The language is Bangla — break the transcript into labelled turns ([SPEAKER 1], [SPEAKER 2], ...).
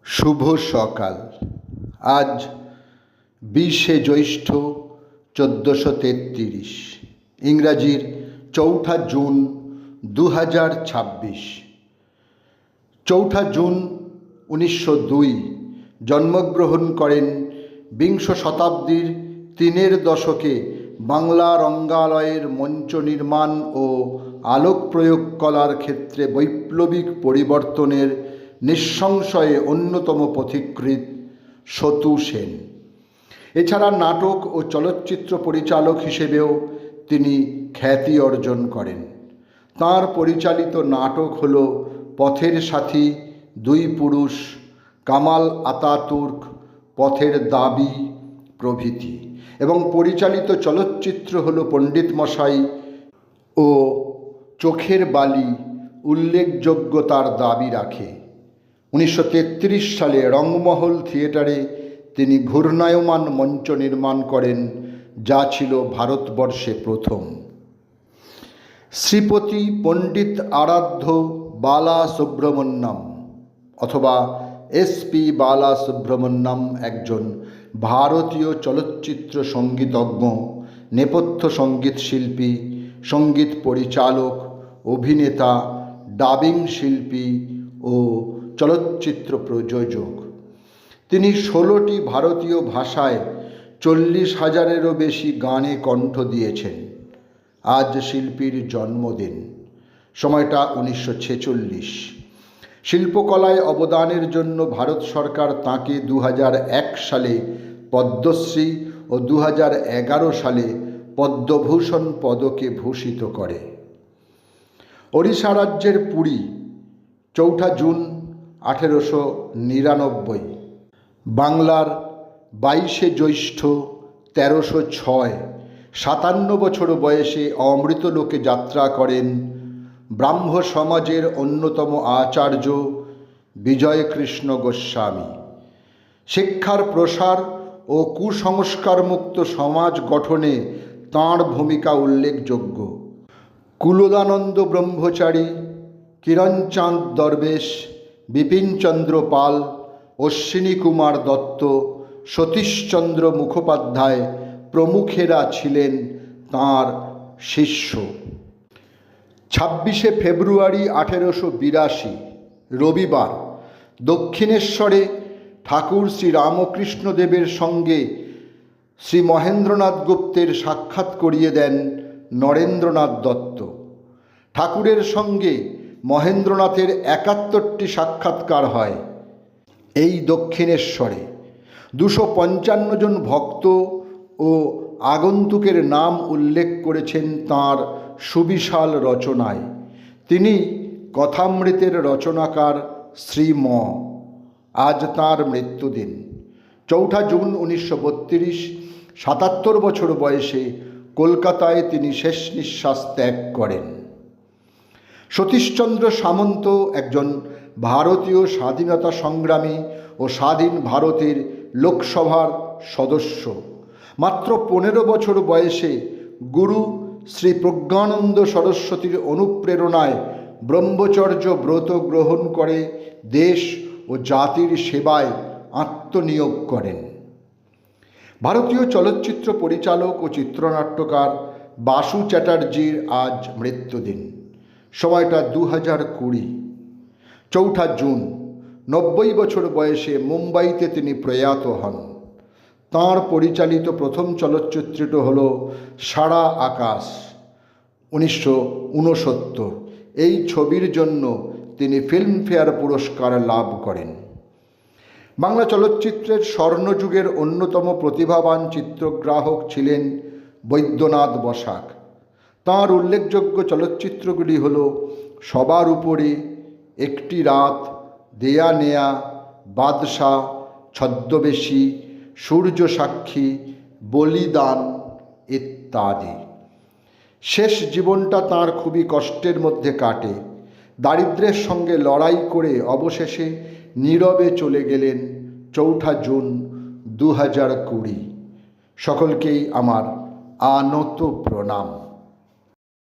[SPEAKER 1] শুভ সকাল। আজ 20শে জ্যৈষ্ঠ 1433, ইংরাজির 4 জুন 2026। 4 জুন 1902 জন্মগ্রহণ করেন বিংশ শতাব্দীর 3 দশকে বাংলা রঙ্গালয়ের মঞ্চ নির্মাণ ও আলোক প্রয়োগ কলার ক্ষেত্রে বৈপ্লবিক পরিবর্তনের নিঃসংশয়ে অন্যতম পথিকৃৎ সতু সেন। এছাড়া নাটক ও চলচ্চিত্র পরিচালক হিসেবেও তিনি খ্যাতি অর্জন করেন। তাঁর পরিচালিত নাটক হল পথের সাথী, দুই পুরুষ, কামাল আতাতুর্ক, পথের দাবি প্রভৃতি, এবং পরিচালিত চলচ্চিত্র হল পণ্ডিত মশাই ও চোখের বালি উল্লেখযোগ্য তার দাবি রাখে। 1933 সালে রংমহল থিয়েটারে তিনি ঘূর্ণায়মান মঞ্চ নির্মাণ করেন, যা ছিল ভারতবর্ষে প্রথম। শ্রীপতি পণ্ডিত আরাধ্য বালা সুব্রমণ্যম অথবা এসপি বালা সুব্রমণ্যম একজন ভারতীয় চলচ্চিত্র সঙ্গীতজ্ঞ, নেপথ্য সঙ্গীত শিল্পী, সঙ্গীত পরিচালক, অভিনেতা, ডাবিং শিল্পী ও চলচ্চিত্র প্রযোজক। তিনি 16টি ভারতীয় ভাষায় 40,000-এরও বেশি গানে কণ্ঠ দিয়েছেন। আজ শিল্পীর জন্মদিন, সময়টা 1946। শিল্পকলায় অবদানের জন্য ভারত সরকার তাঁকে 2001 সালে পদ্মশ্রী ও 2011 সালে পদ্মভূষণ পদকে ভূষিত করে। ওড়িশা রাজ্যের পুরী, 4 জুন 1899। বাংলার 22শে জ্যৈষ্ঠ 1306 57 বছর বয়সে অমৃতলোকে যাত্রা করেন ব্রাহ্ম সমাজের অন্যতম আচার্য বিজয়কৃষ্ণ গোস্বামী। শিক্ষার প্রসার ও কুসংস্কারমুক্ত সমাজ গঠনে তাঁর ভূমিকা উল্লেখযোগ্য। কুলদানন্দ ব্রহ্মচারী, কিরণচাঁদ দরবেশ, বিপিনচন্দ্র পাল, অশ্বিনী কুমার দত্ত, সতীশচন্দ্র মুখোপাধ্যায় প্রমুখেরা ছিলেন তাঁর শিষ্য। 26শে ফেব্রুয়ারি 1882 রবিবার দক্ষিণেশ্বরে ঠাকুর শ্রী রামকৃষ্ণদেবের সঙ্গে শ্রী মহেন্দ্রনাথ গুপ্তের সাক্ষাৎ করিয়ে দেন নরেন্দ্রনাথ দত্ত। ঠাকুরের সঙ্গে মহেন্দ্রনাথের 71টি সাক্ষাৎকার হয় এই দক্ষিণেশ্বরে। 255 জন ভক্ত ও আগন্তুকের নাম উল্লেখ করেছেন তাঁর সুবিশাল রচনায়। তিনি কথামৃতের রচনাকার শ্রীম। আজ তাঁর মৃত্যুদিন। 4 জুন 1932 77 বছর বয়সে কলকাতায় তিনি শেষ নিঃশ্বাস ত্যাগ করেন। সতীশচন্দ্র সামন্ত একজন ভারতীয় স্বাধীনতা সংগ্রামী ও স্বাধীন ভারতের লোকসভার সদস্য। মাত্র 15 বছর বয়সে গুরু শ্রী প্রজ্ঞানন্দ সরস্বতীর অনুপ্রেরণায় ব্রহ্মচর্য ব্রত গ্রহণ করে দেশ ও জাতির সেবায় আত্মনিয়োগ করেন। ভারতীয় চলচ্চিত্র পরিচালক ও চিত্রনাট্যকার বাসু চ্যাটার্জির আজ মৃত্যুদিন, সময়টা 2020। 4 জুন 90 বছর বয়সে মুম্বাইতে তিনি প্রয়াত হন। তাঁর পরিচালিত প্রথম চলচ্চিত্রটি হল সারা আকাশ, 1969। এই ছবির জন্য তিনি ফিল্মফেয়ার পুরস্কার লাভ করেন। বাংলা চলচ্চিত্রের স্বর্ণযুগের অন্যতম প্রতিভাবান চিত্রগ্রাহক ছিলেন বৈদ্যনাথ বসাক। তাঁর উল্লেখযোগ্য চলচ্চিত্রগুলি হল সবার উপরে, একটি রাত, দেয়া নেয়া, বাদশাহ, ছদ্মবেশী, সূর্য সাক্ষী, বলিদান ইত্যাদি। শেষ জীবনটা তাঁর খুবই কষ্টের মধ্যে কাটে। দারিদ্র্যের সঙ্গে লড়াই করে অবশেষে নীরবে চলে গেলেন 4 জুন 2020। সকলকেই আমার আনত প্রণাম।